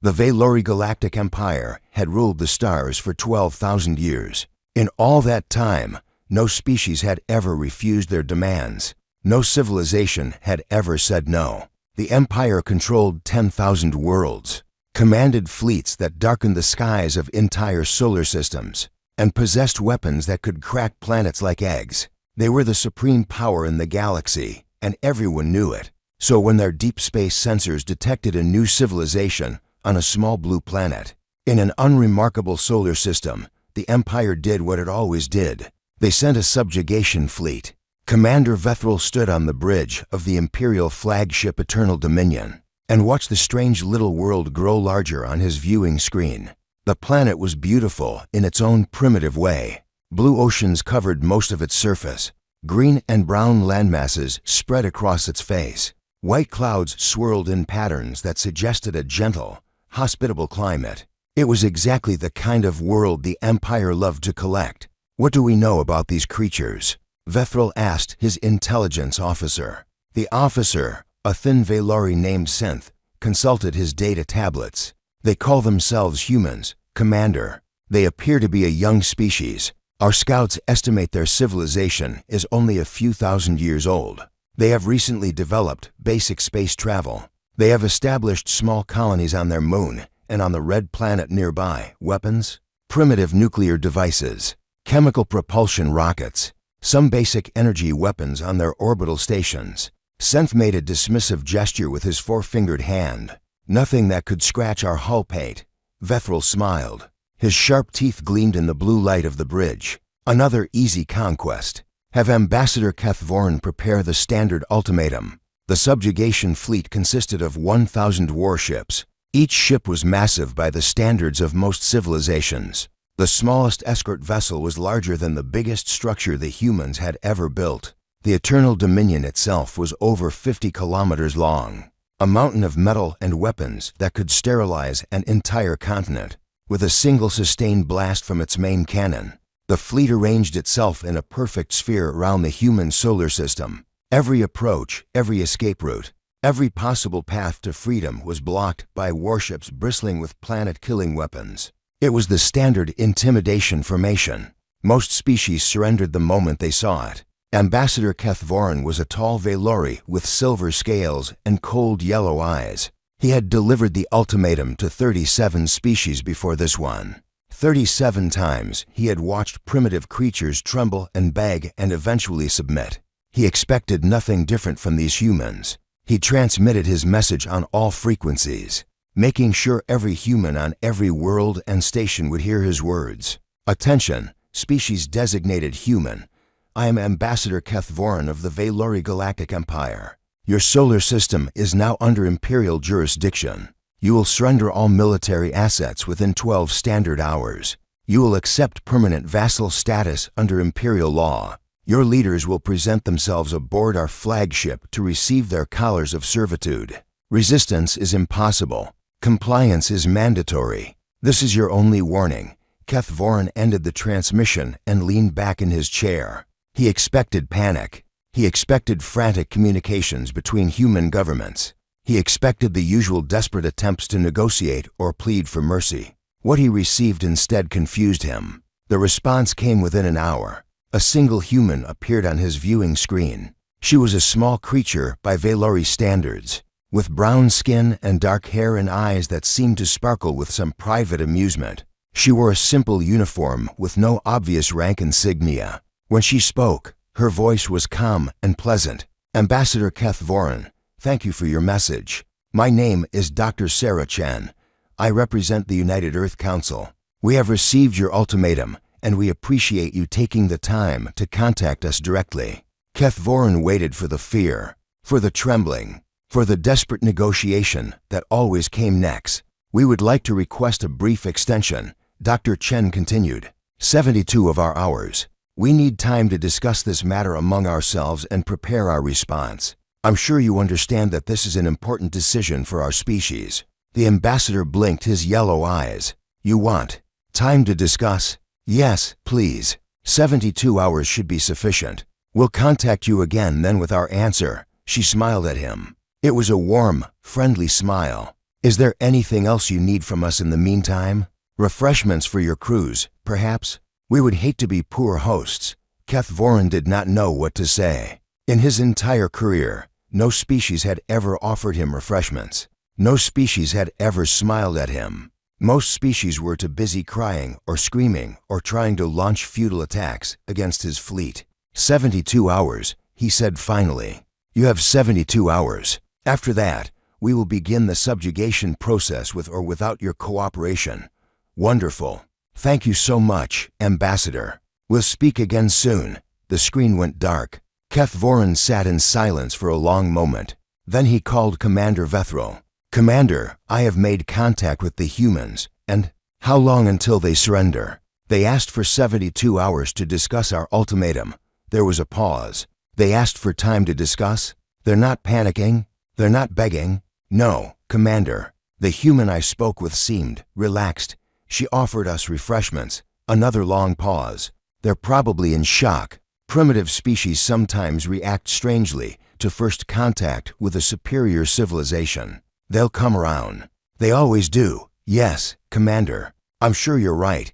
The Valori Galactic Empire had ruled the stars for 12,000 years. In all that time, no species had ever refused their demands. No civilization had ever said no. The Empire controlled 10,000 worlds, commanded fleets that darkened the skies of entire solar systems, and possessed weapons that could crack planets like eggs. They were the supreme power in the galaxy, and everyone knew it. So when their deep space sensors detected a new civilization on a small blue planet, in an unremarkable solar system, the Empire did what it always did. They sent a subjugation fleet. Commander Vethril stood on the bridge of the Imperial flagship Eternal Dominion and watched the strange little world grow larger on his viewing screen. The planet was beautiful in its own primitive way. Blue oceans covered most of its surface. Green and brown landmasses spread across its face. White clouds swirled in patterns that suggested a gentle, hospitable climate. It was exactly the kind of world the Empire loved to collect. What do we know about these creatures? Vethril asked his intelligence officer. The officer, a thin Valori named Synth, consulted his data tablets. They call themselves humans, Commander. They appear to be a young species. Our scouts estimate their civilization is only a few thousand years old. They have recently developed basic space travel. They have established small colonies on their moon and on the red planet nearby. Weapons, primitive nuclear devices, chemical propulsion rockets, some basic energy weapons on their orbital stations. Synth made a dismissive gesture with his four-fingered hand. Nothing that could scratch our hull paint. Vethril smiled. His sharp teeth gleamed in the blue light of the bridge. Another easy conquest. Have Ambassador Kethvorin prepare the standard ultimatum. The subjugation fleet consisted of 1,000 warships. Each ship was massive by the standards of most civilizations. The smallest escort vessel was larger than the biggest structure the humans had ever built. The Eternal Dominion itself was over 50 kilometers long, a mountain of metal and weapons that could sterilize an entire continent. With a single sustained blast from its main cannon, the fleet arranged itself in a perfect sphere around the human solar system. Every approach, every escape route, every possible path to freedom was blocked by warships bristling with planet-killing weapons. It was the standard intimidation formation. Most species surrendered the moment they saw it. Ambassador Kethvorin was a tall Valori with silver scales and cold yellow eyes. He had delivered the ultimatum to 37 species before this one. 37 times he had watched primitive creatures tremble and beg and eventually submit. He expected nothing different from these humans. He transmitted his message on all frequencies, making sure every human on every world and station would hear his words. Attention, species designated human. I am Ambassador Kethvorin of the Valori Galactic Empire. Your solar system is now under Imperial jurisdiction. You will surrender all military assets within 12 standard hours. You will accept permanent vassal status under Imperial law. Your leaders will present themselves aboard our flagship to receive their collars of servitude. Resistance is impossible. Compliance is mandatory. This is your only warning. Kethvorin ended the transmission and leaned back in his chair. He expected panic. He expected frantic communications between human governments. He expected the usual desperate attempts to negotiate or plead for mercy. What he received instead confused him. The response came within an hour. A single human appeared on his viewing screen. She was a small creature by Valori standards, with brown skin and dark hair and eyes that seemed to sparkle with some private amusement. She wore a simple uniform with no obvious rank insignia. When she spoke, her voice was calm and pleasant. Ambassador Kethvorin, thank you for your message. My name is Dr. Sarah Chen. I represent the United Earth Council. We have received your ultimatum, and we appreciate you taking the time to contact us directly. Kethvorin waited for the fear, for the trembling, for the desperate negotiation that always came next. We would like to request a brief extension, Dr. Chen continued. 72 of our hours. We need time to discuss this matter among ourselves and prepare our response. I'm sure you understand that this is an important decision for our species. The ambassador blinked his yellow eyes. You want time to discuss? Yes, please. 72 hours should be sufficient. We'll contact you again then with our answer. She smiled at him. It was a warm, friendly smile. Is there anything else you need from us in the meantime? Refreshments for your cruise, perhaps? We would hate to be poor hosts. Keth Voren did not know what to say. In his entire career, no species had ever offered him refreshments. No species had ever smiled at him. Most species were too busy crying or screaming or trying to launch futile attacks against his fleet. 72 hours, he said finally. You have 72 hours. After that, we will begin the subjugation process with or without your cooperation. Wonderful. Thank you so much, Ambassador. We'll speak again soon. The screen went dark. Keth Voren sat in silence for a long moment. Then he called Commander Vethril. Commander, I have made contact with the humans, and how long until they surrender? They asked for 72 hours to discuss our ultimatum. There was a pause. They asked for time to discuss? They're not panicking? They're not begging? No, Commander. The human I spoke with seemed relaxed. She offered us refreshments. Another long pause. They're probably in shock. Primitive species sometimes react strangely to first contact with a superior civilization. They'll come around. They always do. Yes, Commander. I'm sure you're right.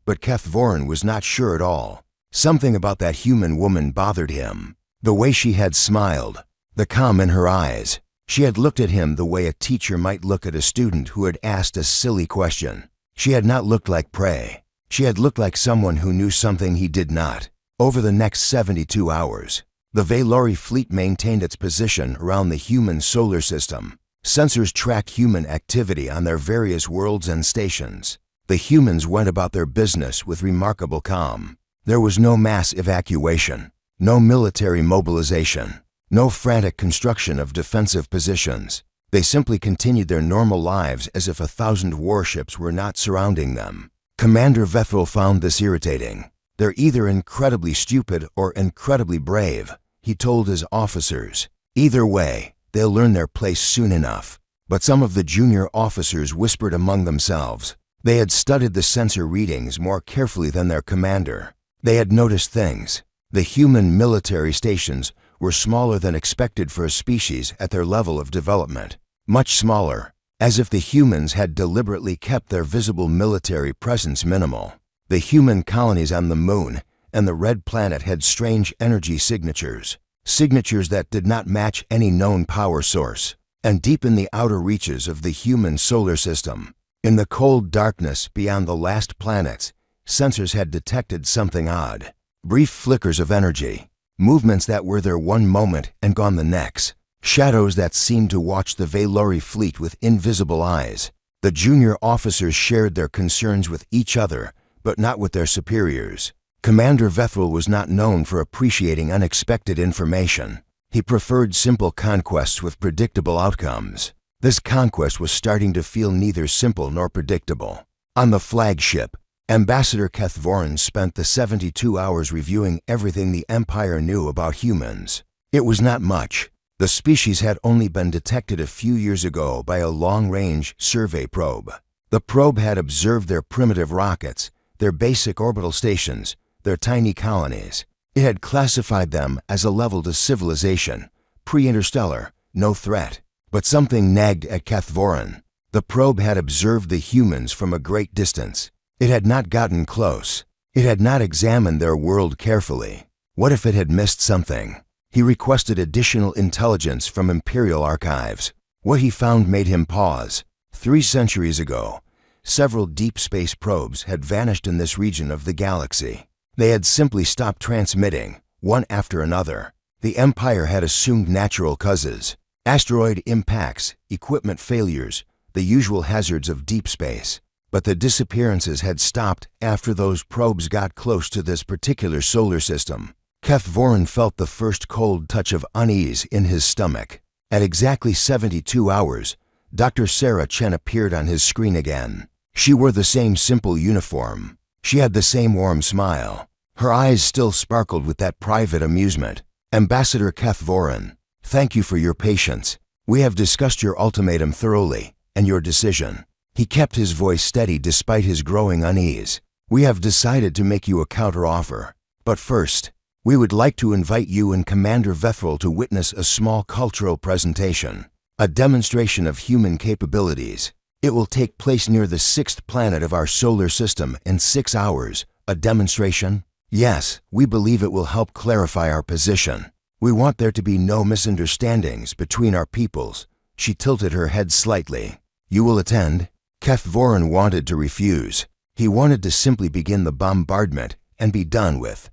But Keth Voren was not sure at all. Something about that human woman bothered him. The way she had smiled. The calm in her eyes. She had looked at him the way a teacher might look at a student who had asked a silly question. She had not looked like prey. She had looked like someone who knew something he did not. Over the next 72 hours, the Valori fleet maintained its position around the human solar system. Sensors tracked human activity on their various worlds and stations. The humans went about their business with remarkable calm. There was no mass evacuation, no military mobilization, no frantic construction of defensive positions. They simply continued their normal lives as if 1,000 warships were not surrounding them. Commander Vethril found this irritating. They're either incredibly stupid or incredibly brave, he told his officers. Either way, they'll learn their place soon enough. But some of the junior officers whispered among themselves. They had studied the sensor readings more carefully than their commander. They had noticed things. The human military stations were smaller than expected for a species at their level of development. Much smaller, as if the humans had deliberately kept their visible military presence minimal. The human colonies on the moon and the red planet had strange energy signatures. Signatures that did not match any known power source. And deep in the outer reaches of the human solar system, in the cold darkness beyond the last planets, sensors had detected something odd. Brief flickers of energy, movements that were there one moment and gone the next, shadows that seemed to watch the Valori fleet with invisible eyes. The junior officers shared their concerns with each other, but not with their superiors. Commander Vethril was not known for appreciating unexpected information. He preferred simple conquests with predictable outcomes. This conquest was starting to feel neither simple nor predictable. On the flagship, Ambassador Keth Voren spent the 72 hours reviewing everything the Empire knew about humans. It was not much. The species had only been detected a few years ago by a long-range survey probe. The probe had observed their primitive rockets, their basic orbital stations, their tiny colonies. It had classified them as a level to civilization, pre-interstellar, no threat. But something nagged at Keth Voren. The probe had observed the humans from a great distance. It had not gotten close. It had not examined their world carefully. What if it had missed something? He requested additional intelligence from Imperial archives. What he found made him pause. 3 centuries ago, several deep space probes had vanished in this region of the galaxy. They had simply stopped transmitting, one after another. The Empire had assumed natural causes, asteroid impacts, equipment failures, the usual hazards of deep space. But the disappearances had stopped after those probes got close to this particular solar system. Keth Voren felt the first cold touch of unease in his stomach. At exactly 72 hours, Dr. Sarah Chen appeared on his screen again. She wore the same simple uniform. She had the same warm smile. Her eyes still sparkled with that private amusement. Ambassador Keth Voren, thank you for your patience. We have discussed your ultimatum thoroughly, and your decision. He kept his voice steady despite his growing unease. We have decided to make you a counteroffer. But first, we would like to invite you and Commander Vethril to witness a small cultural presentation. A demonstration of human capabilities. It will take place near the 6th planet of our solar system in 6 hours. A demonstration? Yes, we believe it will help clarify our position. We want there to be no misunderstandings between our peoples. She tilted her head slightly. You will attend? Kethvorin wanted to refuse. He wanted to simply begin the bombardment and be done with.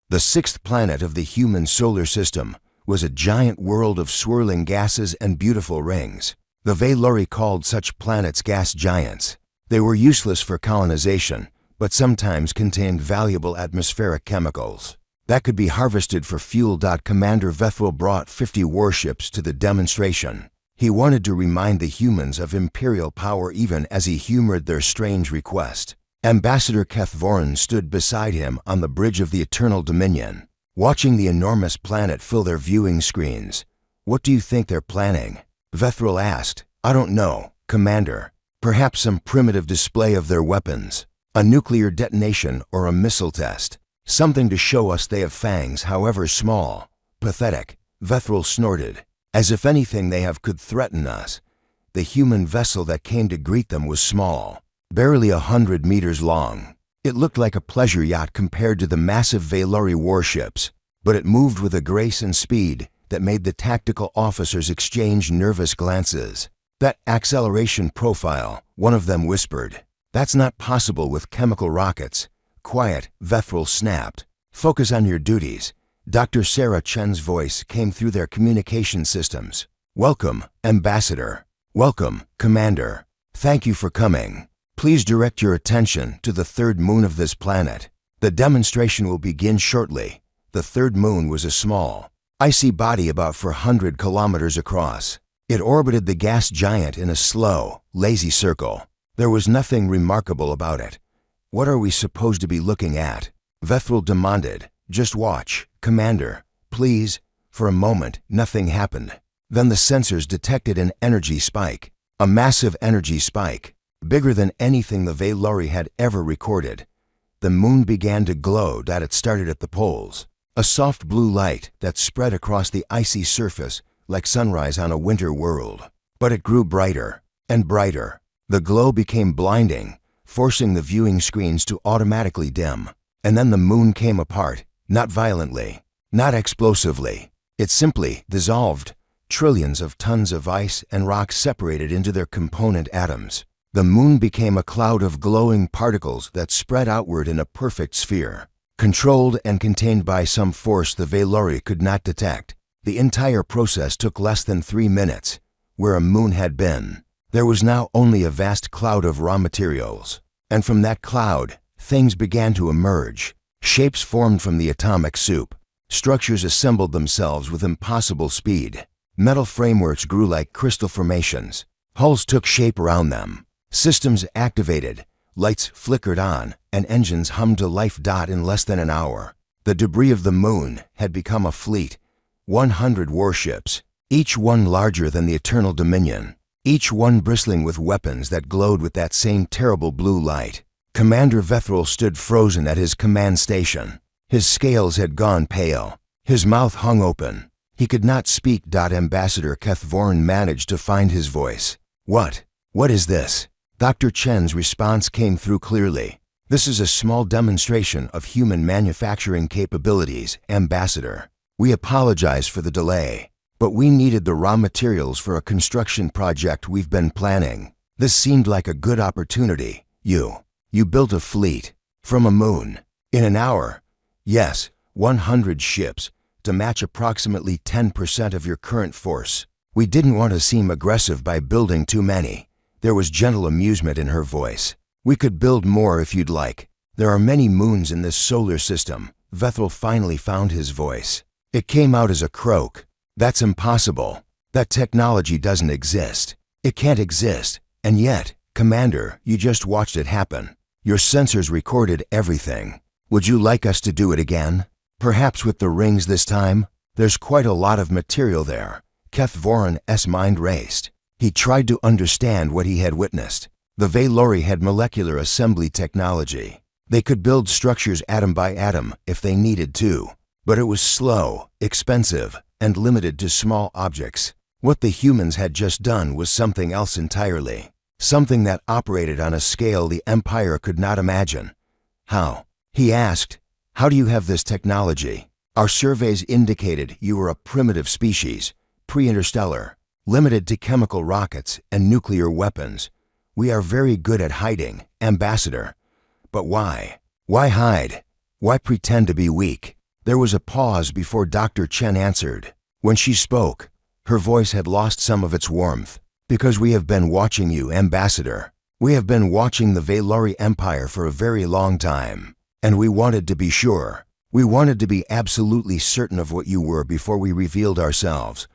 The 6th planet of the human solar system was a giant world of swirling gases and beautiful rings. The Valori called such planets gas giants. They were useless for colonization, but sometimes contained valuable atmospheric chemicals that could be harvested for fuel. Commander Vethril brought 50 warships to the demonstration. He wanted to remind the humans of imperial power even as he humored their strange request. Ambassador Kethvorin stood beside him on the bridge of the Eternal Dominion, watching the enormous planet fill their viewing screens. What do you think they're planning? Vethril asked. I don't know, Commander. Perhaps some primitive display of their weapons. A nuclear detonation or a missile test. Something to show us they have fangs, however small. Pathetic, Vethril snorted. As if anything they have could threaten us. The human vessel that came to greet them was small, barely 100 meters long. It looked like a pleasure yacht compared to the massive Valori warships, but it moved with a grace and speed that made the tactical officers exchange nervous glances. That acceleration profile, one of them whispered. That's not possible with chemical rockets. Quiet, Vethril snapped. Focus on your duties. Dr. Sarah Chen's voice came through their communication systems. Welcome, Ambassador. Welcome, Commander. Thank you for coming. Please direct your attention to the 3rd moon of this planet. The demonstration will begin shortly. The 3rd moon was a small, icy body about 400 kilometers across. It orbited the gas giant in a slow, lazy circle. There was nothing remarkable about it. What are we supposed to be looking at? Vethril demanded. Just watch, Commander. Please. For a moment, nothing happened. Then the sensors detected an energy spike. A massive energy spike. Bigger than anything the Valori had ever recorded. The moon began to glow. It started at the poles. A soft blue light that spread across the icy surface like sunrise on a winter world. But it grew brighter and brighter. The glow became blinding, forcing the viewing screens to automatically dim. And then the moon came apart, not violently, not explosively. It simply dissolved. Trillions of tons of ice and rock separated into their component atoms. The moon became a cloud of glowing particles that spread outward in a perfect sphere, controlled and contained by some force the Valori could not detect. The entire process took less than 3 minutes. Where a moon had been, there was now only a vast cloud of raw materials. And from that cloud, things began to emerge. Shapes formed from the atomic soup. Structures assembled themselves with impossible speed. Metal frameworks grew like crystal formations. Hulls took shape around them. Systems activated. Lights flickered on, and engines hummed to life. In less than an hour, the debris of the moon had become a fleet. 100 warships, each one larger than the Eternal Dominion. Each one bristling with weapons that glowed with that same terrible blue light. Commander Vethril stood frozen at his command station. His scales had gone pale. His mouth hung open. He could not speak. Ambassador Kethvorin managed to find his voice. What is this? Dr. Chen's response came through clearly. This is a small demonstration of human manufacturing capabilities, Ambassador. We apologize for the delay, but we needed the raw materials for a construction project we've been planning. This seemed like a good opportunity. You built a fleet from a moon in an hour. Yes, 100 ships to match approximately 10% of your current force. We didn't want to seem aggressive by building too many. There was gentle amusement in her voice. We could build more if you'd like. There are many moons in this solar system. Vethril finally found his voice. It came out as a croak. That's impossible. That technology doesn't exist. It can't exist. And yet, Commander, you just watched it happen. Your sensors recorded everything. Would you like us to do it again? Perhaps with the rings this time? There's quite a lot of material there. Kethvorin's mind raced. He tried to understand what he had witnessed. The Valori had molecular assembly technology. They could build structures atom by atom if they needed to. But it was slow, expensive, and limited to small objects. What the humans had just done was something else entirely. Something that operated on a scale the Empire could not imagine. How? He asked. How do you have this technology? Our surveys indicated you were a primitive species, pre-interstellar, limited to chemical rockets and nuclear weapons. We are very good at hiding, Ambassador. But why? Why hide? Why pretend to be weak? There was a pause before Dr. Chen answered. When she spoke, her voice had lost some of its warmth. Because we have been watching you, Ambassador. We have been watching the Valori Empire for a very long time. And we wanted to be sure. We wanted to be absolutely certain of what you were before we revealed ourselves.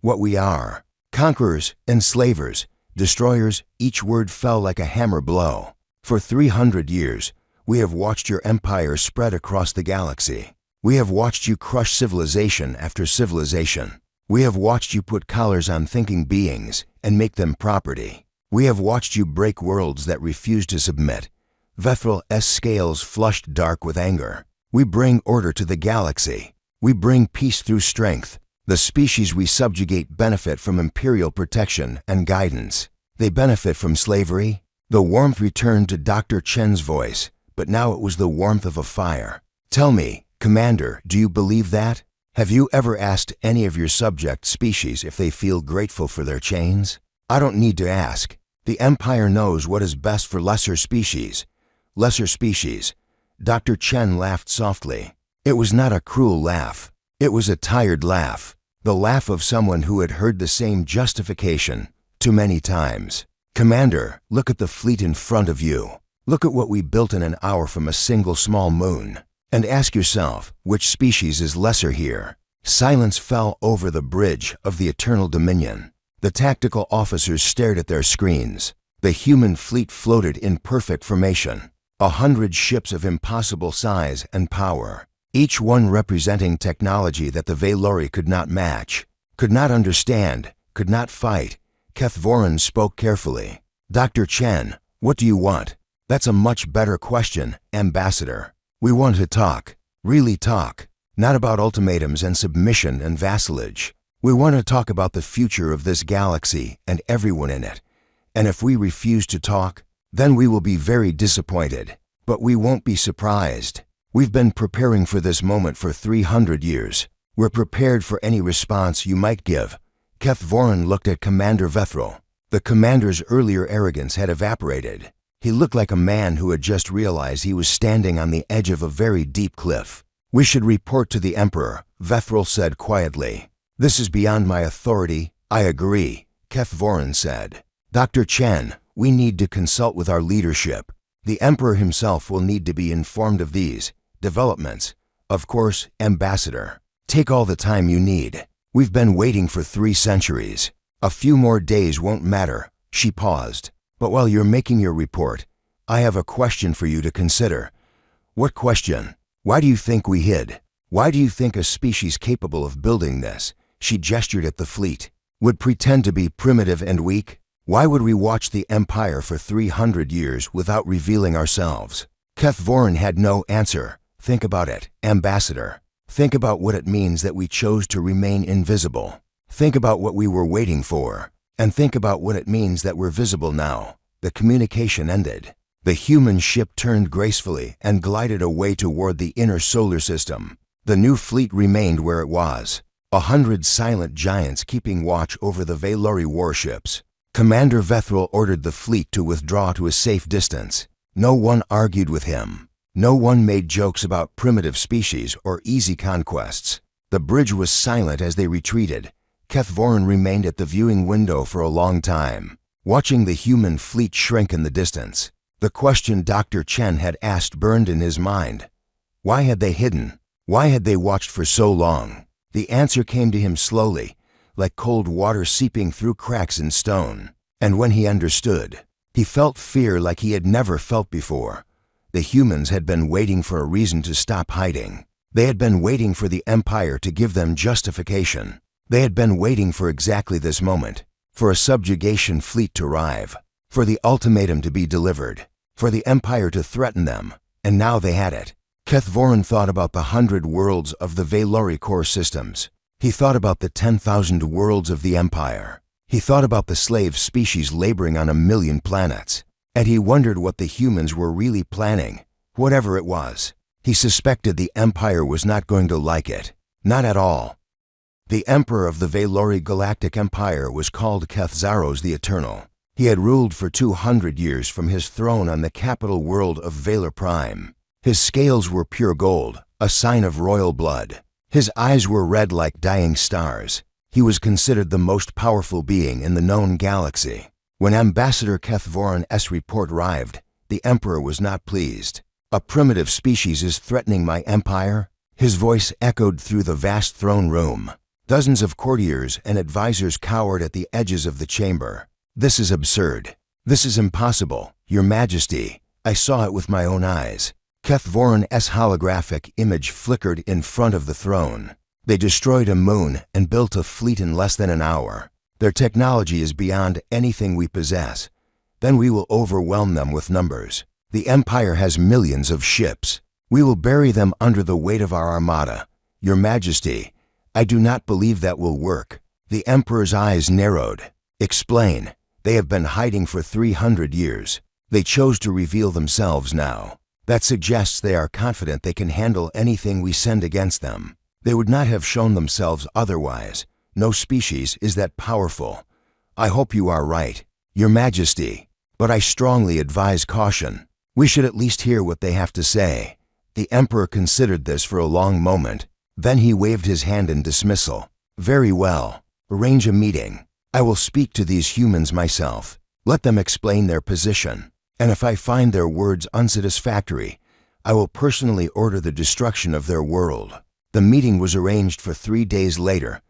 What we are. Conquerors, enslavers, destroyers. Each word fell like a hammer blow. For 300 years, we have watched your empire spread across the galaxy. We have watched you crush civilization after civilization. We have watched you put collars on thinking beings and make them property. We have watched you break worlds that refuse to submit. Vethral's scales flushed dark with anger. We bring order to the galaxy. We bring peace through strength. The species we subjugate benefit from imperial protection and guidance. They benefit from slavery. The warmth returned to Dr. Chen's voice, but now it was the warmth of a fire. Tell me, Commander, do you believe that? Have you ever asked any of your subject species if they feel grateful for their chains? I don't need to ask. The Empire knows what is best for lesser species. Lesser species. Dr. Chen laughed softly. It was not a cruel laugh. It was a tired laugh. The laugh of someone who had heard the same justification too many times. Commander, look at the fleet in front of you. Look at what we built in an hour from a single small moon. And ask yourself, which species is lesser here? Silence fell over the bridge of the Eternal Dominion. The tactical officers stared at their screens. The human fleet floated in perfect formation. 100 ships of impossible size and power, each one representing technology that the Valori could not match, could not understand, could not fight. Keth Voran spoke carefully. Dr. Chen, what do you want? That's a much better question, Ambassador. We want to talk, really talk, not about ultimatums and submission and vassalage. We want to talk about the future of this galaxy and everyone in it. And if we refuse to talk, then we will be very disappointed. But we won't be surprised. We've been preparing for this moment for 300 years. We're prepared for any response you might give. Keth Voran looked at Commander Vethral. The commander's earlier arrogance had evaporated. He looked like a man who had just realized he was standing on the edge of a very deep cliff. We should report to the Emperor, Vethral said quietly. This is beyond my authority. I agree, Keth Voran said. Dr. Chen, we need to consult with our leadership. The Emperor himself will need to be informed of these developments. Of course, Ambassador. Take all the time you need. We've been waiting for 3 centuries. A few more days won't matter. She paused. But while you're making your report, I have a question for you to consider. What question? Why do you think we hid? Why do you think a species capable of building this, she gestured at the fleet, would pretend to be primitive and weak? Why would we watch the Empire for 300 years without revealing ourselves? Keth Voran had no answer. Think about it, Ambassador. Think about what it means that we chose to remain invisible. Think about what we were waiting for. And think about what it means that we're visible now. The communication ended. The human ship turned gracefully and glided away toward the inner solar system. The new fleet remained where it was. 100 silent giants keeping watch over the Valori warships. Commander Vethral ordered the fleet to withdraw to a safe distance. No one argued with him. No one made jokes about primitive species or easy conquests. The bridge was silent as they retreated. Keth Voran remained at the viewing window for a long time, watching the human fleet shrink in the distance. The question Dr. Chen had asked burned in his mind. Why had they hidden? Why had they watched for so long? The answer came to him slowly, like cold water seeping through cracks in stone. And when he understood, he felt fear like he had never felt before. The humans had been waiting for a reason to stop hiding. They had been waiting for the Empire to give them justification. They had been waiting for exactly this moment, for a subjugation fleet to arrive, for the ultimatum to be delivered, for the Empire to threaten them, and now they had it. Keth Voran thought about the 100 worlds of the Valori core systems. He thought about the 10,000 worlds of the Empire. He thought about the slave species laboring on 1,000,000 planets. And he wondered what the humans were really planning, whatever it was. He suspected the Empire was not going to like it. Not at all. The Emperor of the Valori Galactic Empire was called Kethzaros the Eternal. He had ruled for 200 years from his throne on the capital world of Valor Prime. His scales were pure gold, a sign of royal blood. His eyes were red like dying stars. He was considered the most powerful being in the known galaxy. When Ambassador Kethvoron's report arrived, the Emperor was not pleased. "A primitive species is threatening my empire?" His voice echoed through the vast throne room. Dozens of courtiers and advisors cowered at the edges of the chamber. "This is absurd. This is impossible, Your Majesty. I saw it with my own eyes." Kethvoron's holographic image flickered in front of the throne. "They destroyed a moon and built a fleet in less than an hour. Their technology is beyond anything we possess. Then we will overwhelm them with numbers. The Empire has millions of ships. We will bury them under the weight of our armada. Your Majesty, I do not believe that will work." The Emperor's eyes narrowed. "Explain. They have been hiding for 300 years. They chose to reveal themselves now. That suggests they are confident they can handle anything we send against them. They would not have shown themselves otherwise. No species is that powerful. I hope you are right, Your Majesty, but I strongly advise caution. We should at least hear what they have to say." The Emperor considered this for a long moment. Then he waved his hand in dismissal. "Very well. Arrange a meeting. I will speak to these humans myself. Let them explain their position. And if I find their words unsatisfactory, I will personally order the destruction of their world." The meeting was arranged for 3 days later.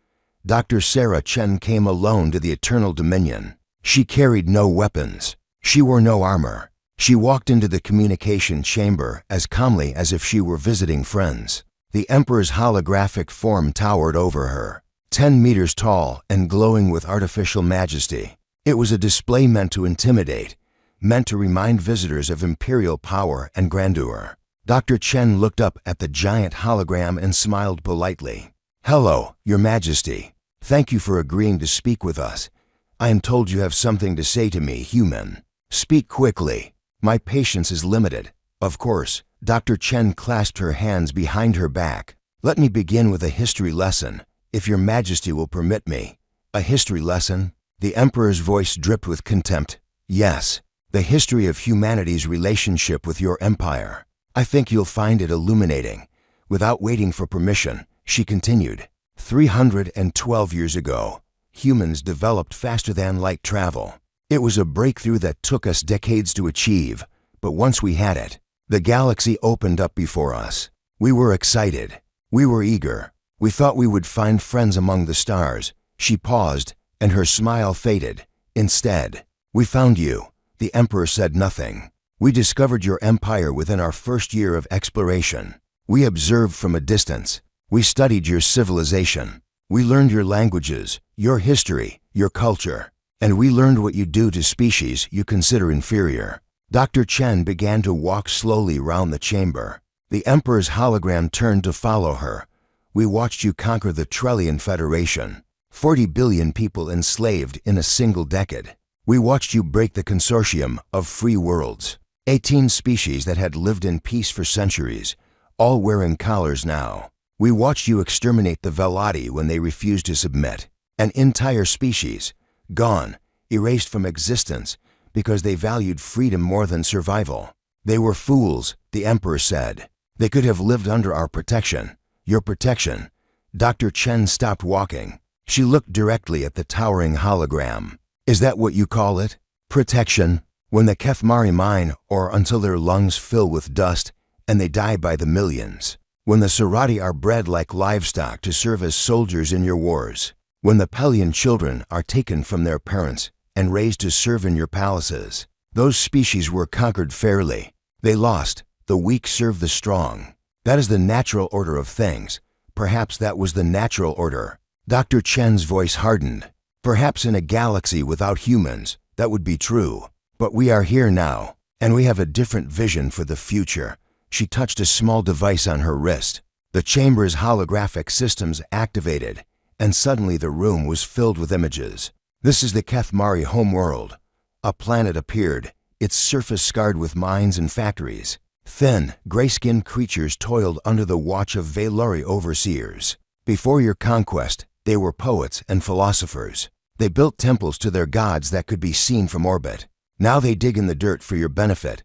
Dr. Sarah Chen came alone to the Eternal Dominion. She carried no weapons. She wore no armor. She walked into the communication chamber as calmly as if she were visiting friends. The Emperor's holographic form towered over her, 10 meters tall and glowing with artificial majesty. It was a display meant to intimidate, meant to remind visitors of imperial power and grandeur. Dr. Chen looked up at the giant hologram and smiled politely. "Hello, Your Majesty. Thank you for agreeing to speak with us. I am told you have something to say to me, human. Speak quickly. My patience is limited." "Of course." Dr. Chen clasped her hands behind her back. "Let me begin with a history lesson, if Your Majesty will permit me." "A history lesson?" The Emperor's voice dripped with contempt. "Yes, the history of humanity's relationship with your empire. I think you'll find it illuminating." Without waiting for permission, she continued. 312 years ago, humans developed faster-than-light travel. It was a breakthrough that took us decades to achieve, but once we had it, the galaxy opened up before us. We were excited. We were eager. We thought we would find friends among the stars. She paused, and her smile faded. "Instead, we found you." The Emperor said nothing. "We discovered your empire within our first year of exploration. We observed from a distance. We studied your civilization. We learned your languages, your history, your culture, and we learned what you do to species you consider inferior." Dr. Chen began to walk slowly round the chamber. The Emperor's hologram turned to follow her. "We watched you conquer the Trellian Federation, 40 billion people enslaved in a single decade. We watched you break the consortium of free worlds, 18 species that had lived in peace for centuries, all wearing collars now. We watched you exterminate the Velati when they refused to submit. An entire species, gone, erased from existence because they valued freedom more than survival. They were fools," the Emperor said. "They could have lived under our protection, your protection." Dr. Chen stopped walking. She looked directly at the towering hologram. "Is that what you call it? Protection? When the Kethmari mine or until their lungs fill with dust and they die by the millions. When the Serati are bred like livestock to serve as soldiers in your wars. When the Pelian children are taken from their parents and raised to serve in your palaces. Those species were conquered fairly. They lost. The weak serve the strong. That is the natural order of things. Perhaps that was the natural order." Dr. Chen's voice hardened. "Perhaps in a galaxy without humans, that would be true. But we are here now, and we have a different vision for the future." She touched a small device on her wrist. The chamber's holographic systems activated, and suddenly the room was filled with images. This is the Kethmari homeworld. A planet appeared, its surface scarred with mines and factories. Thin, gray-skinned creatures toiled under the watch of Valori overseers. Before your conquest, they were poets and philosophers. They built temples to their gods that could be seen from orbit. Now they dig in the dirt for your benefit.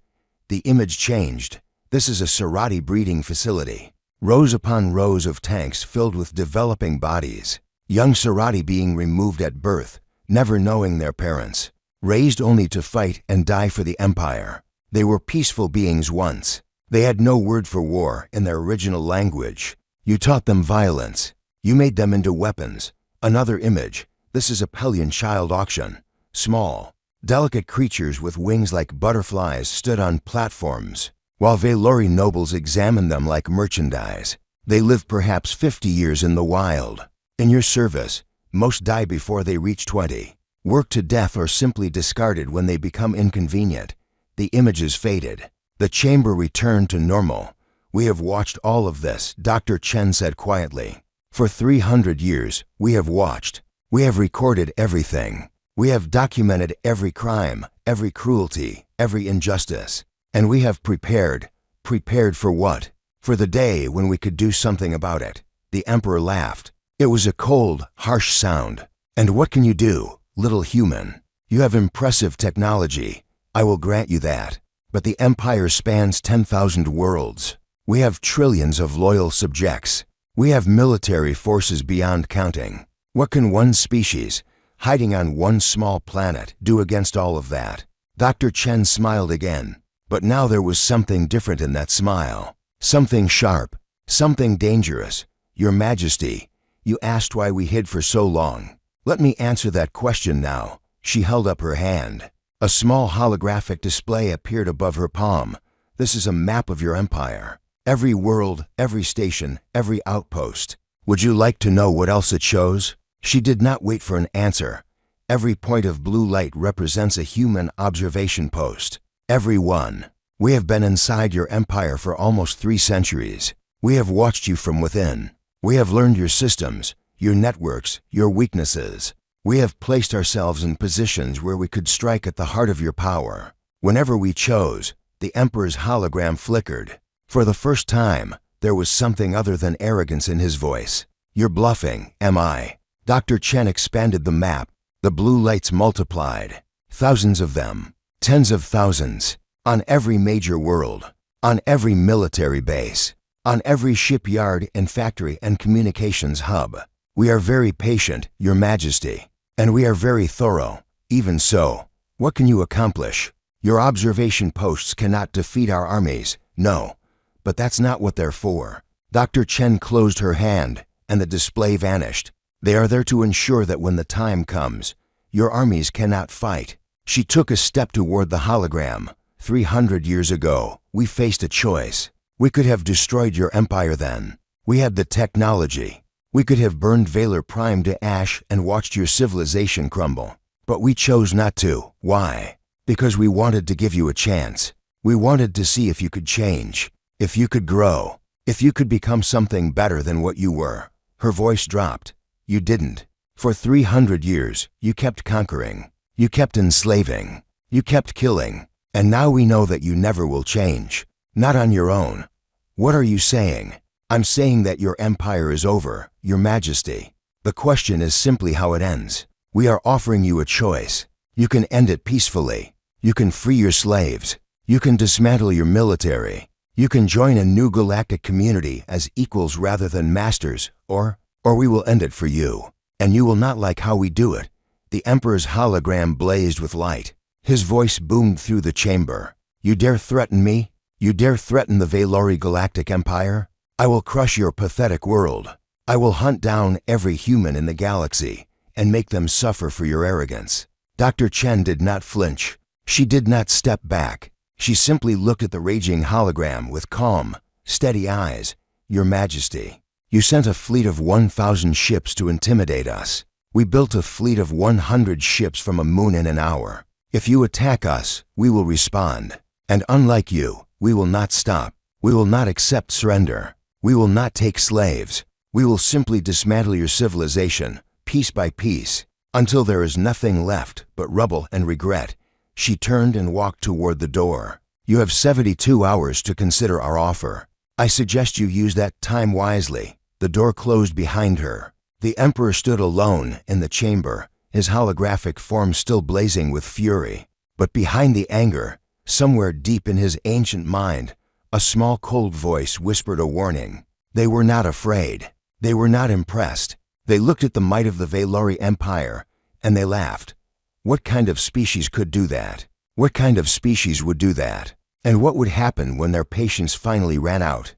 The image changed. This is a Sarati breeding facility. Rows upon rows of tanks filled with developing bodies. Young Sarati being removed at birth, never knowing their parents. Raised only to fight and die for the Empire. They were peaceful beings once. They had no word for war in their original language. You taught them violence. You made them into weapons. Another image. This is a Pelian child auction. Small, delicate creatures with wings like butterflies stood on platforms, while Valori nobles examined them like merchandise. They live perhaps 50 years in the wild. In your service, most die before they reach 20. Worked to death or simply discarded when they become inconvenient. The images faded. The chamber returned to normal. We have watched all of this, Dr. Chen said quietly. For 300 years, we have watched. We have recorded everything. We have documented every crime, every cruelty, every injustice. And we have prepared. Prepared for what? For the day when we could do something about it. The Emperor laughed. It was a cold, harsh sound. And what can you do, little human? You have impressive technology. I will grant you that. But the Empire spans 10,000 worlds. We have trillions of loyal subjects. We have military forces beyond counting. What can one species, hiding on one small planet, do against all of that? Dr. Chen smiled again. But now there was something different in that smile. Something sharp. Something dangerous. Your Majesty, you asked why we hid for so long. Let me answer that question now. She held up her hand. A small holographic display appeared above her palm. This is a map of your empire. Every world, every station, every outpost. Would you like to know what else it shows? She did not wait for an answer. Every point of blue light represents a human observation post. Every one. We have been inside your empire for almost 3 centuries. We have watched you from within. We have learned your systems, your networks, your weaknesses. We have placed ourselves in positions where we could strike at the heart of your power. Whenever we chose, the Emperor's hologram flickered. For the first time, there was something other than arrogance in his voice. You're bluffing, am I? Dr. Chen expanded the map. The blue lights multiplied. Thousands of them. Tens of thousands. On every major world. On every military base. On every shipyard and factory and communications hub. We are very patient, Your Majesty. And we are very thorough. Even so, what can you accomplish? Your observation posts cannot defeat our armies, no. But that's not what they're for. Dr. Chen closed her hand, and the display vanished. They are there to ensure that when the time comes, your armies cannot fight. She took a step toward the hologram. 300 years ago, we faced a choice. We could have destroyed your empire then. We had the technology. We could have burned Valor Prime to ash and watched your civilization crumble. But we chose not to. Why? Because we wanted to give you a chance. We wanted to see if you could change. If you could grow, if you could become something better than what you were. Her voice dropped. You didn't. For 300 years, you kept conquering. You kept enslaving. You kept killing. And now we know that you never will change. Not on your own. What are you saying? I'm saying that your empire is over, Your Majesty. The question is simply how it ends. We are offering you a choice. You can end it peacefully. You can free your slaves. You can dismantle your military. You can join a new galactic community as equals rather than masters, or we will end it for you. And you will not like how we do it. The Emperor's hologram blazed with light. His voice boomed through the chamber. You dare threaten me? You dare threaten the Valori Galactic Empire? I will crush your pathetic world. I will hunt down every human in the galaxy and make them suffer for your arrogance. Dr. Chen did not flinch. She did not step back. She simply looked at the raging hologram with calm, steady eyes. Your Majesty, you sent a fleet of 1,000 ships to intimidate us. We built a fleet of 100 ships from a moon in an hour. If you attack us, we will respond. And unlike you, we will not stop. We will not accept surrender. We will not take slaves. We will simply dismantle your civilization, piece by piece, until there is nothing left but rubble and regret." She turned and walked toward the door. "You have 72 hours to consider our offer. I suggest you use that time wisely." The door closed behind her. The Emperor stood alone in the chamber, his holographic form still blazing with fury. But behind the anger, somewhere deep in his ancient mind, a small cold voice whispered a warning. They were not afraid. They were not impressed. They looked at the might of the Valori Empire, and they laughed. What kind of species could do that? What kind of species would do that? And what would happen when their patience finally ran out?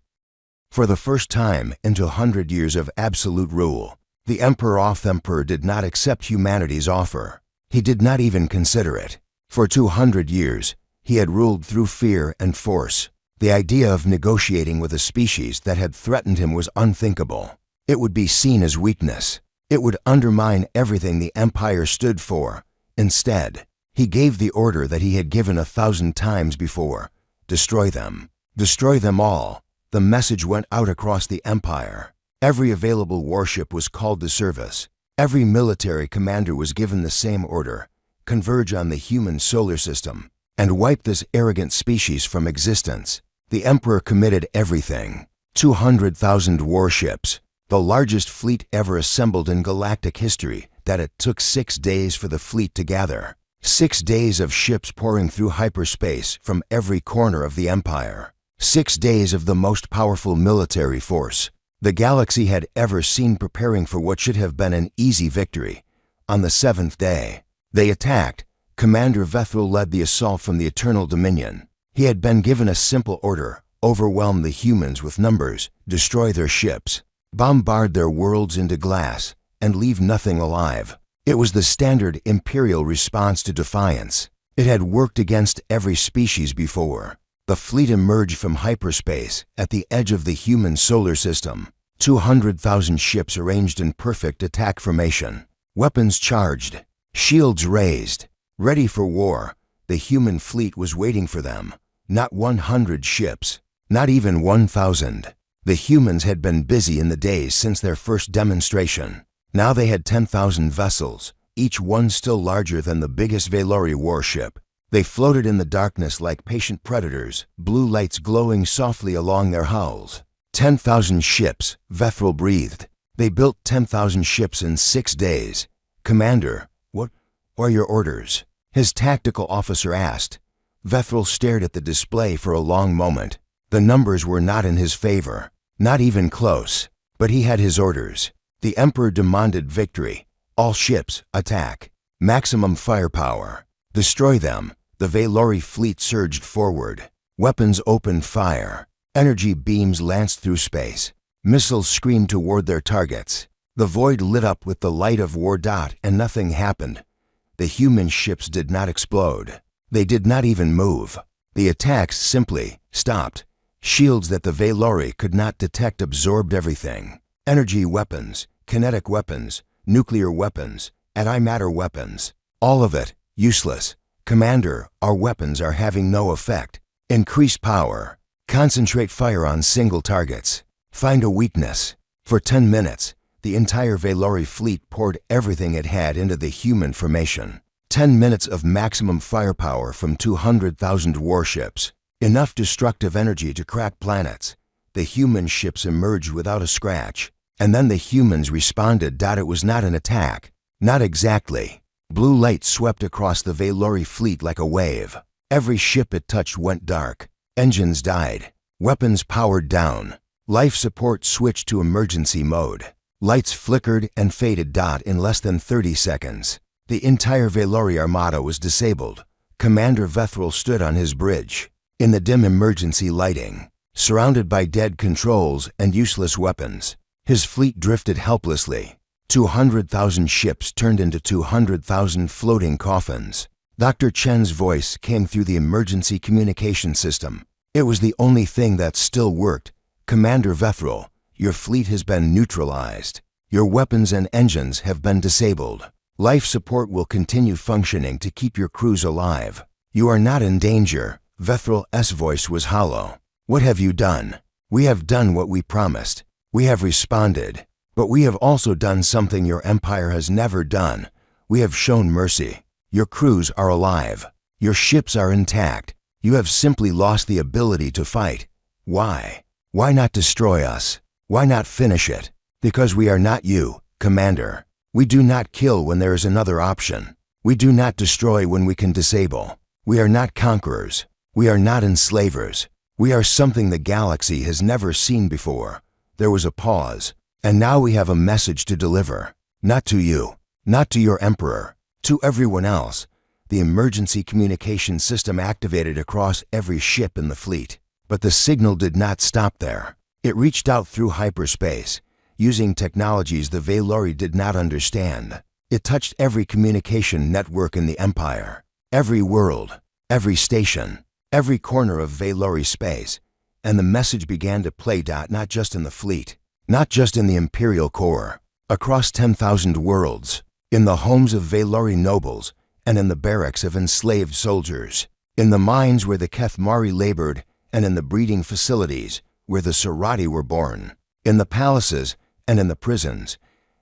For the first time into 100 years of absolute rule, the Emperor did not accept humanity's offer. He did not even consider it. For 200 years, he had ruled through fear and force. The idea of negotiating with a species that had threatened him was unthinkable. It would be seen as weakness. It would undermine everything the Empire stood for. Instead, he gave the order that he had given 1,000 times before. Destroy them. Destroy them all. The message went out across the Empire. Every available warship was called to service. Every military commander was given the same order: converge on the human solar system and wipe this arrogant species from existence. The Emperor committed everything. 200,000 warships, the largest fleet ever assembled in galactic history, that it took 6 days for the fleet to gather. 6 days of ships pouring through hyperspace from every corner of the Empire. 6 days of the most powerful military force the galaxy had ever seen, preparing for what should have been an easy victory. On the 7th day, they attacked. Commander Vethril led the assault from the Eternal Dominion. He had been given a simple order: overwhelm the humans with numbers, destroy their ships, bombard their worlds into glass, and leave nothing alive. It was the standard Imperial response to defiance. It had worked against every species before. The fleet emerged from hyperspace at the edge of the human solar system. 200,000 ships arranged in perfect attack formation. Weapons charged, shields raised, ready for war. The human fleet was waiting for them. Not 100 ships, not even 1,000. The humans had been busy in the days since their first demonstration. Now they had 10,000 vessels, each one still larger than the biggest Valori warship. They floated in the darkness like patient predators, blue lights glowing softly along their hulls. 10,000 ships, Vethril breathed. They built 10,000 ships in 6 days. "Commander, what are your orders?" his tactical officer asked. Vethril stared at the display for a long moment. The numbers were not in his favor, not even close, but he had his orders. The Emperor demanded victory. All ships, attack. Maximum firepower. Destroy them. The Valori fleet surged forward. Weapons opened fire. Energy beams lanced through space. Missiles screamed toward their targets. The void lit up with the light of war. And nothing happened. The human ships did not explode. They did not even move. The attacks simply stopped. Shields that the Valori could not detect absorbed everything. Energy weapons, kinetic weapons, nuclear weapons, antimatter weapons. All of it, useless. "Commander, our weapons are having no effect. Increase power. Concentrate fire on single targets. Find a weakness." For 10 minutes, the entire Valori fleet poured everything it had into the human formation. 10 minutes of maximum firepower from 200,000 warships. Enough destructive energy to crack planets. The human ships emerged without a scratch. And then the humans responded. It was not an attack. Not exactly. Blue light swept across the Valori fleet like a wave. Every ship it touched went dark. Engines died. Weapons powered down. Life support switched to emergency mode. Lights flickered and faded. In less than 30 seconds, the entire Valori armada was disabled. Commander Vethril stood on his bridge, in the dim emergency lighting, surrounded by dead controls and useless weapons. His fleet drifted helplessly. 200,000 ships turned into 200,000 floating coffins. Dr. Chen's voice came through the emergency communication system. It was the only thing that still worked. "Commander Vethril, your fleet has been neutralized. Your weapons and engines have been disabled. Life support will continue functioning to keep your crews alive. You are not in danger." Vethril's voice was hollow. "What have you done?" "We have done what we promised. We have responded. But we have also done something your empire has never done. We have shown mercy. Your crews are alive. Your ships are intact. You have simply lost the ability to fight. Why? Why not destroy us? Why not finish it? Because we are not you, Commander. We do not kill when there is another option. We do not destroy when we can disable. We are not conquerors. We are not enslavers. We are something the galaxy has never seen before. There was a pause. And now we have a message to deliver. Not to you. Not to your emperor. To everyone else. The emergency communication system activated across every ship in the fleet. But the signal did not stop there. It reached out through hyperspace, using technologies the Valori did not understand. It touched every communication network in the Empire, every world, every station, every corner of Valori space, and the message began to play not just in the fleet, not just in the Imperial Core, across 10,000 worlds, in the homes of Valori nobles, and in the barracks of enslaved soldiers, in the mines where the Kethmari labored, and in the breeding facilities where the Serati were born, in the palaces and in the prisons.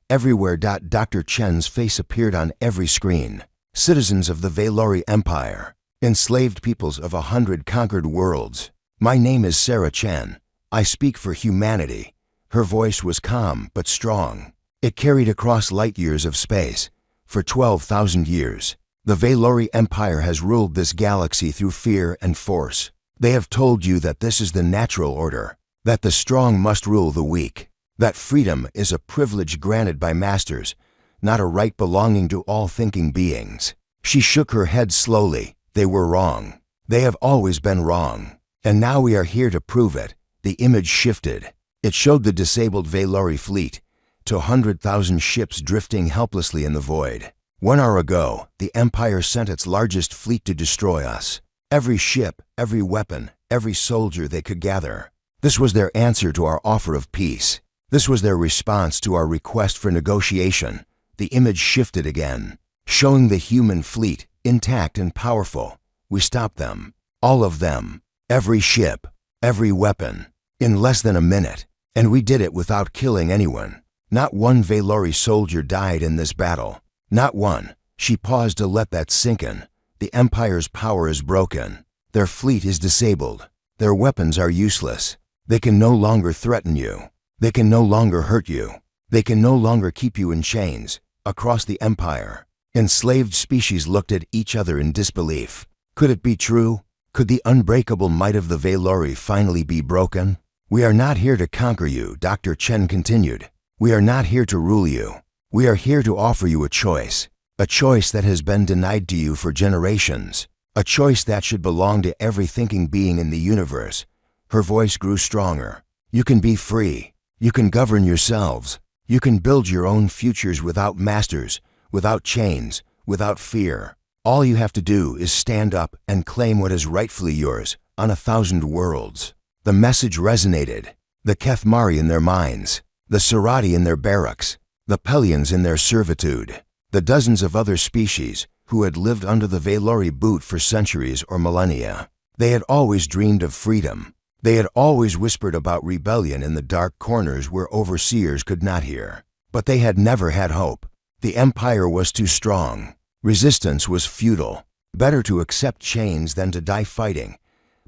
Everywhere Dr. Chen's face appeared on every screen. Citizens of the Valori Empire, enslaved peoples of 100 conquered worlds. My name is Sarah Chen. I speak for humanity. Her voice was calm but strong. It carried across light years of space. For 12,000 years, the Valori Empire has ruled this galaxy through fear and force. They have told you that this is the natural order, that the strong must rule the weak, that freedom is a privilege granted by masters, not a right belonging to all thinking beings. She shook her head slowly. They were wrong. They have always been wrong. And now we are here to prove it. The image shifted. It showed the disabled Valori fleet, to 100,000 ships drifting helplessly in the void. 1 hour ago, the Empire sent its largest fleet to destroy us. Every ship, every weapon, every soldier they could gather. This was their answer to our offer of peace. This was their response to our request for negotiation. The image shifted again, showing the human fleet, intact and powerful. We stopped them. All of them. Every ship. Every weapon. In less than a minute. And we did it without killing anyone. Not one Valori soldier died in this battle. Not one. She paused to let that sink in. The Empire's power is broken. Their fleet is disabled. Their weapons are useless. They can no longer threaten you. They can no longer hurt you. They can no longer keep you in chains. Across the Empire, enslaved species looked at each other in disbelief. Could it be true? Could the unbreakable might of the Valori finally be broken? We are not here to conquer you, Dr. Chen continued. We are not here to rule you. We are here to offer you a choice that has been denied to you for generations, a choice that should belong to every thinking being in the universe. Her voice grew stronger. You can be free. You can govern yourselves. You can build your own futures without masters, without chains, without fear. All you have to do is stand up and claim what is rightfully yours on 1,000 worlds. The message resonated. The Kethmari in their minds, the Serati in their barracks, the Pelians in their servitude, the dozens of other species who had lived under the Valori boot for centuries or millennia. They had always dreamed of freedom. They had always whispered about rebellion in the dark corners where overseers could not hear. But they had never had hope. The Empire was too strong. Resistance was futile. Better to accept chains than to die fighting.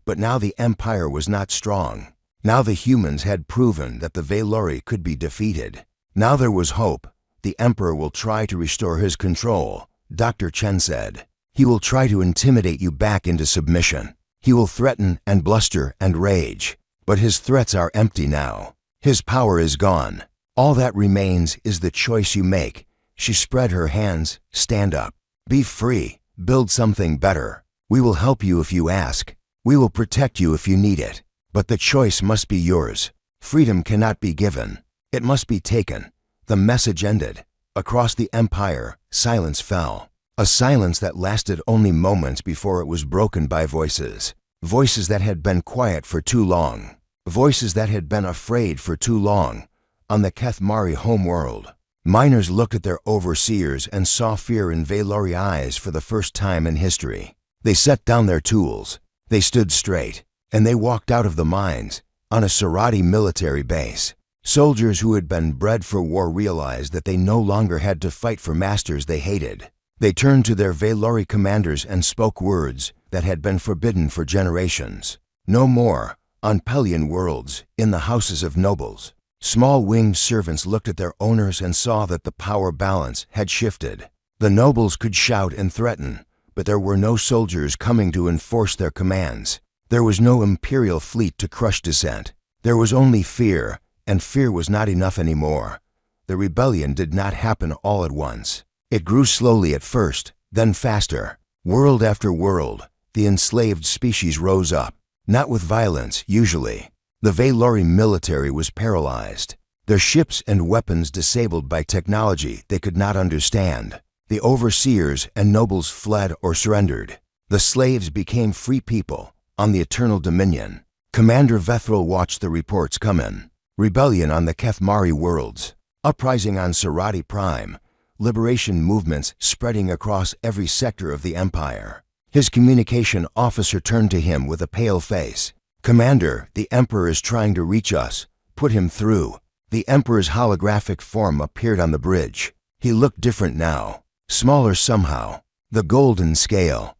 But now the Empire was not strong. Now the humans had proven that the Valori could be defeated. Now there was hope. The Emperor will try to restore his control, Dr. Chen said. He will try to intimidate you back into submission. He will threaten and bluster and rage. But his threats are empty now. His power is gone. All that remains is the choice you make. She spread her hands. Stand up. Be free. Build something better. We will help you if you ask. We will protect you if you need it. But the choice must be yours. Freedom cannot be given. It must be taken. The message ended. Across the Empire, silence fell. A silence that lasted only moments before it was broken by voices. Voices that had been quiet for too long. Voices that had been afraid for too long. On the Kethmari homeworld, miners looked at their overseers and saw fear in Valori eyes for the first time in history. They set down their tools. They stood straight. And they walked out of the mines on a Serati military base. Soldiers who had been bred for war realized that they no longer had to fight for masters they hated. They turned to their Valori commanders and spoke words that had been forbidden for generations. No more, on Pelian worlds, in the houses of nobles. Small winged servants looked at their owners and saw that the power balance had shifted. The nobles could shout and threaten, but there were no soldiers coming to enforce their commands. There was no imperial fleet to crush dissent. There was only fear, and fear was not enough anymore. The rebellion did not happen all at once. It grew slowly at first, then faster. World after world, the enslaved species rose up, not with violence, usually. The Valori military was paralyzed, their ships and weapons disabled by technology they could not understand. The overseers and nobles fled or surrendered. The slaves became free people on the Eternal Dominion. Commander Vethril watched the reports come in. Rebellion on the Kethmari worlds, uprising on Sarati Prime, liberation movements spreading across every sector of the Empire. His communication officer turned to him with a pale face. "Commander, the Emperor is trying to reach us. Put him through." The Emperor's holographic form appeared on the bridge. He looked different now, smaller somehow. The golden scale.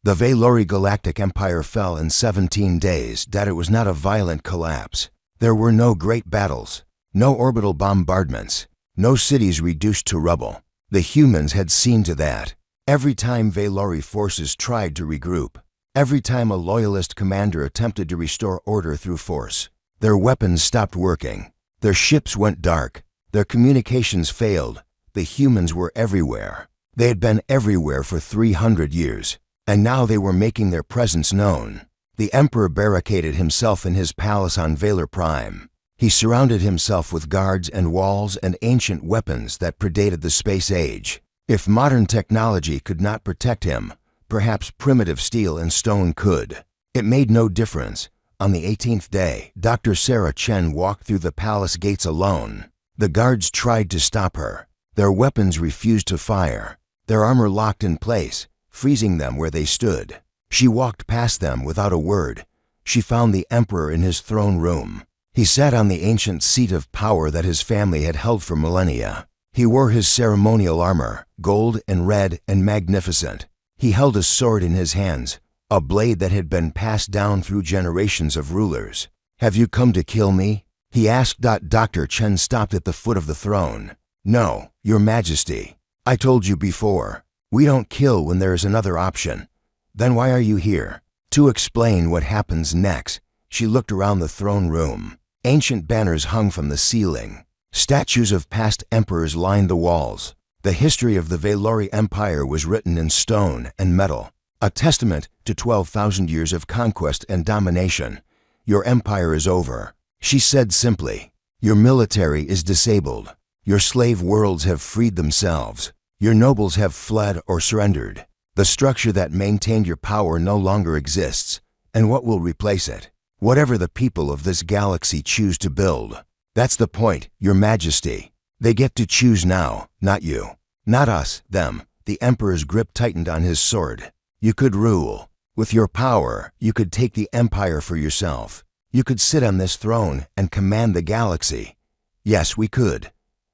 The Valori Galactic Empire fell in 17 days. That it was not a violent collapse. There were no great battles, no orbital bombardments, no cities reduced to rubble. The humans had seen to that. Every time Valori forces tried to regroup, every time a loyalist commander attempted to restore order through force, their weapons stopped working, their ships went dark, their communications failed. The humans were everywhere. They had been everywhere for 300 years, and now they were making their presence known. The Emperor barricaded himself in his palace on Valor Prime. He surrounded himself with guards and walls and ancient weapons that predated the space age. If modern technology could not protect him, perhaps primitive steel and stone could. It made no difference. On the 18th day, Dr. Sarah Chen walked through the palace gates alone. The guards tried to stop her. Their weapons refused to fire. Their armor locked in place, freezing them where they stood. She walked past them without a word. She found the Emperor in his throne room. He sat on the ancient seat of power that his family had held for millennia. He wore his ceremonial armor, gold and red and magnificent. He held a sword in his hands, a blade that had been passed down through generations of rulers. "Have you come to kill me?" he asked. Dr. Chen stopped at the foot of the throne. "No, Your Majesty. I told you before. We don't kill when there is another option. Then why are you here?" To explain what happens next, she looked around the throne room. Ancient banners hung from the ceiling. Statues of past emperors lined the walls. The history of the Valori Empire was written in stone and metal, a testament to 12,000 years of conquest and domination. "Your empire is over," she said simply. "Your military is disabled. Your slave worlds have freed themselves. Your nobles have fled or surrendered. The structure that maintained your power no longer exists, and what will replace it? Whatever the people of this galaxy choose to build. That's the point, Your Majesty. They get to choose now, not you. Not us, them." The Emperor's grip tightened on his sword. "You could rule. With your power, you could take the Empire for yourself. You could sit on this throne and command the galaxy." "Yes, we could."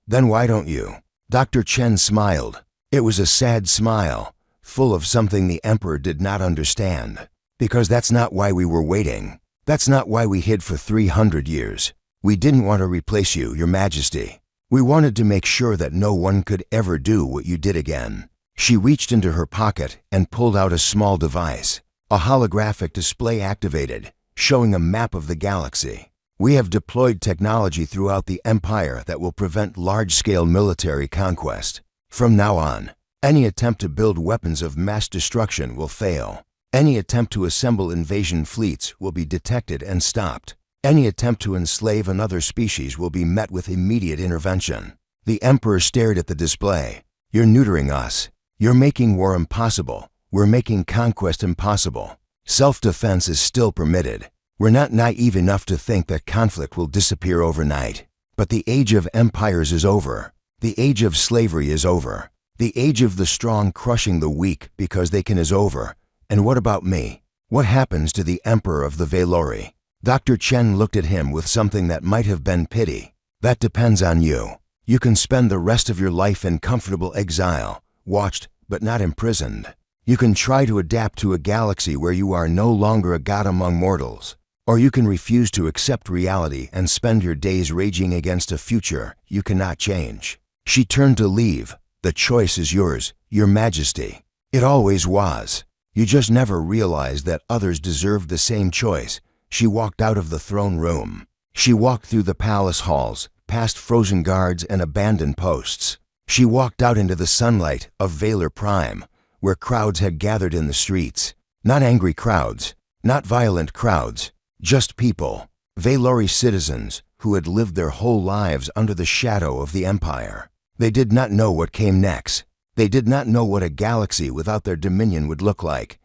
"Then why don't you?" Dr. Chen smiled. It was a sad smile, full of something the Emperor did not understand. "Because that's not why we were waiting. That's not why we hid for 300 years. We didn't want to replace you, Your Majesty. We wanted to make sure that no one could ever do what you did again." She reached into her pocket and pulled out a small device. A holographic display activated, showing a map of the galaxy. "We have deployed technology throughout the Empire that will prevent large-scale military conquest. From now on, any attempt to build weapons of mass destruction will fail. Any attempt to assemble invasion fleets will be detected and stopped. Any attempt to enslave another species will be met with immediate intervention." The Emperor stared at the display. "You're neutering us. You're making war impossible. We're making conquest impossible. Self-defense is still permitted. We're not naive enough to think that conflict will disappear overnight. But the age of empires is over. The age of slavery is over. The age of the strong crushing the weak because they can is over. And what about me? What happens to the Emperor of the Valori?" Dr. Chen looked at him with something that might have been pity. That depends on you. You can spend the rest of your life in comfortable exile, watched but not imprisoned. You can try to adapt to a galaxy where you are no longer a god among mortals. Or you can refuse to accept reality and spend your days raging against a future you cannot change. She turned to leave. The choice is yours, Your Majesty. It always was. You just never realized that others deserved the same choice. She walked out of the throne room. She walked through the palace halls, past frozen guards and abandoned posts. She walked out into the sunlight of Valor Prime, where crowds had gathered in the streets. Not angry crowds, not violent crowds, just people, Valori citizens who had lived their whole lives under the shadow of the Empire. They did not know what came next. They did not know what a galaxy without their dominion would look like.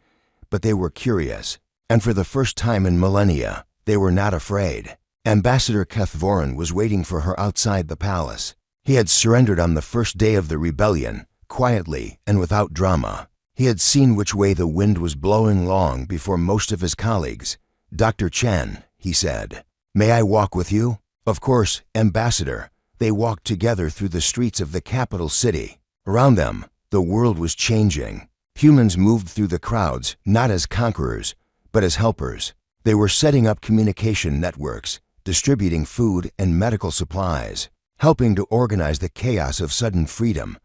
But they were curious, and for the first time in millennia, they were not afraid. Ambassador Kethvorin was waiting for her outside the palace. He had surrendered on the first day of the rebellion, quietly and without drama. He had seen which way the wind was blowing long before most of his colleagues. "Dr. Chen," he said, "may I walk with you?" Of course, Ambassador. They walked together through the streets of the capital city. Around them, the world was changing. Humans moved through the crowds, not as conquerors, but as helpers. They were setting up communication networks, distributing food and medical supplies, helping to organize the chaos of sudden freedom.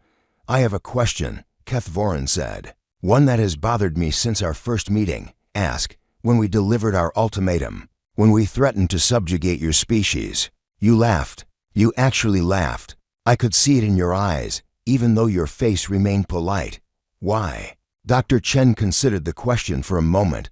"I have a question," Kethvorin said. "One that has bothered me since our first meeting. Ask, when we delivered our ultimatum, when we threatened to subjugate your species. You laughed. You actually laughed. I could see it in your eyes, even though your face remained polite. Why?" Dr. Chen considered the question for a moment.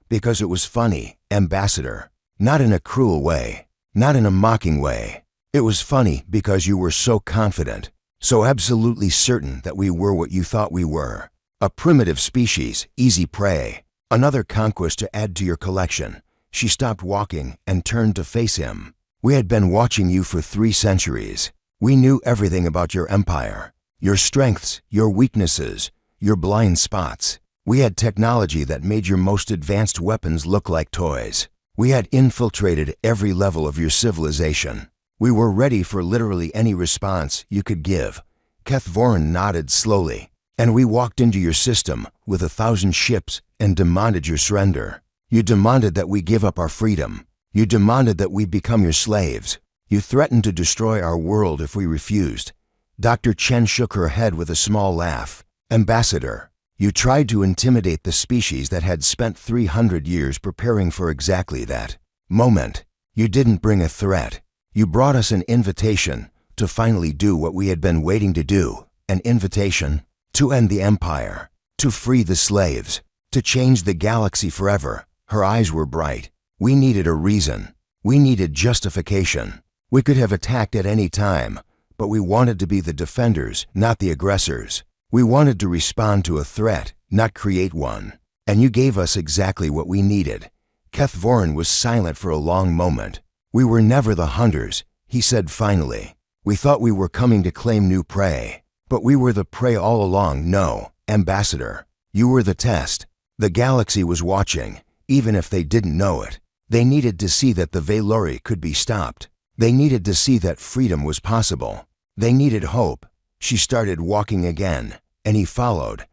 "Because it was funny, Ambassador. Not in a cruel way, not in a mocking way. It was funny because you were so confident, so absolutely certain that we were what you thought we were. A primitive species, easy prey. Another conquest to add to your collection." She stopped walking and turned to face him. "We had been watching you for 3 centuries. We knew everything about your empire, your strengths, your weaknesses, your blind spots. We had technology that made your most advanced weapons look like toys. We had infiltrated every level of your civilization. We were ready for literally any response you could give." Kethvorin nodded slowly. "And we walked into your system with 1,000 ships and demanded your surrender. You demanded that we give up our freedom. You demanded that we become your slaves. You threatened to destroy our world if we refused." Dr. Chen shook her head with a small laugh. "Ambassador, you tried to intimidate the species that had spent 300 years preparing for exactly that moment. You didn't bring a threat. You brought us an invitation to finally do what we had been waiting to do, an invitation to end the Empire, to free the slaves, to change the galaxy forever." Her eyes were bright. "We needed a reason. We needed justification. We could have attacked at any time, but we wanted to be the defenders, not the aggressors. We wanted to respond to a threat, not create one. And you gave us exactly what we needed." Kethvorin was silent for a long moment. "We were never the hunters," he said finally. "We thought we were coming to claim new prey. But we were the prey all along. No, Ambassador. You were the test. The galaxy was watching, even if they didn't know it. They needed to see that the Valori could be stopped. They needed to see that freedom was possible. They needed hope." She started walking again, and he followed.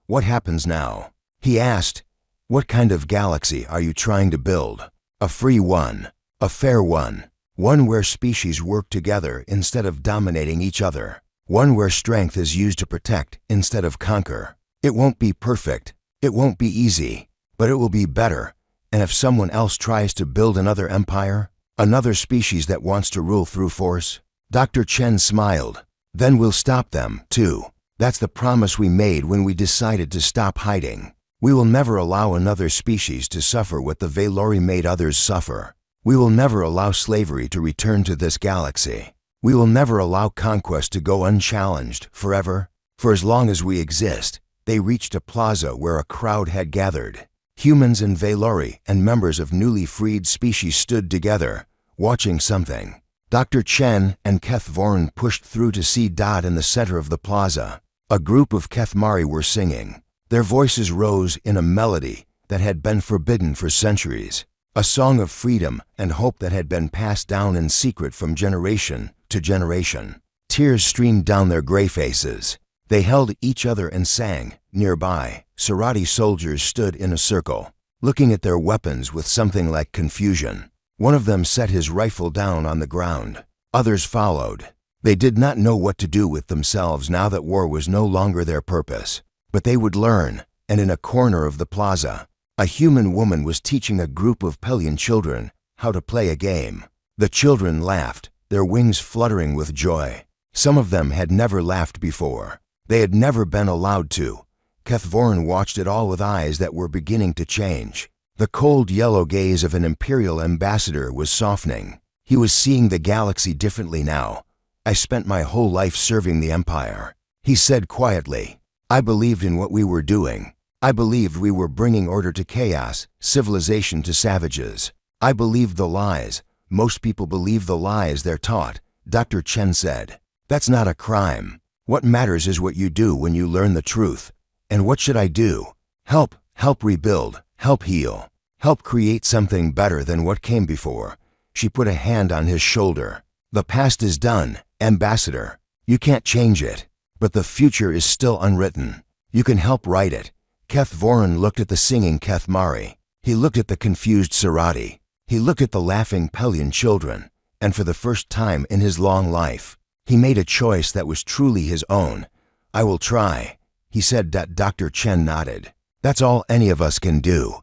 "What happens now?" he asked. "What kind of galaxy are you trying to build? A free one, a fair one where species work together instead of dominating each other, one where strength is used to protect instead of conquer. It won't be perfect, it won't be easy, but it will be better. And if someone else tries to build another empire, another species that wants to rule through force," Dr. Chen smiled, "then we'll stop them, too. That's the promise we made when we decided to stop hiding. We will never allow another species to suffer what the Valori made others suffer. We will never allow slavery to return to this galaxy. We will never allow conquest to go unchallenged forever." For as long as we exist, they reached a plaza where a crowd had gathered. Humans and Valori and members of newly freed species stood together, watching something. Dr. Chen and Kethvorin pushed through to see Dot in the center of the plaza. A group of Kethmari were singing. Their voices rose in a melody that had been forbidden for centuries. A song of freedom and hope that had been passed down in secret from generation to generation. Tears streamed down their gray faces. They held each other and sang. Nearby, Serati soldiers stood in a circle, looking at their weapons with something like confusion. One of them set his rifle down on the ground. Others followed. They did not know what to do with themselves now that war was no longer their purpose. But they would learn, and in a corner of the plaza, a human woman was teaching a group of Pelian children how to play a game. The children laughed, their wings fluttering with joy. Some of them had never laughed before. They had never been allowed to. Kethvorin watched it all with eyes that were beginning to change. The cold yellow gaze of an imperial ambassador was softening. He was seeing the galaxy differently now. I spent my whole life serving the Empire. He said quietly, I believed in what we were doing. I believed we were bringing order to chaos, civilization to savages. I believed the lies. Most people believe the lies they're taught, Dr. Chen said. That's not a crime. What matters is what you do when you learn the truth. And what should I do? Help rebuild, help heal, help create something better than what came before. She put a hand on his shoulder. The past is done, Ambassador. You can't change it. But the future is still unwritten. You can help write it. Kethvorin looked at the singing Kethmari. He looked at the confused Serati. He looked at the laughing Pelian children. And for the first time in his long life, he made a choice that was truly his own. I will try, he said. Dr. Chen nodded. That's all any of us can do.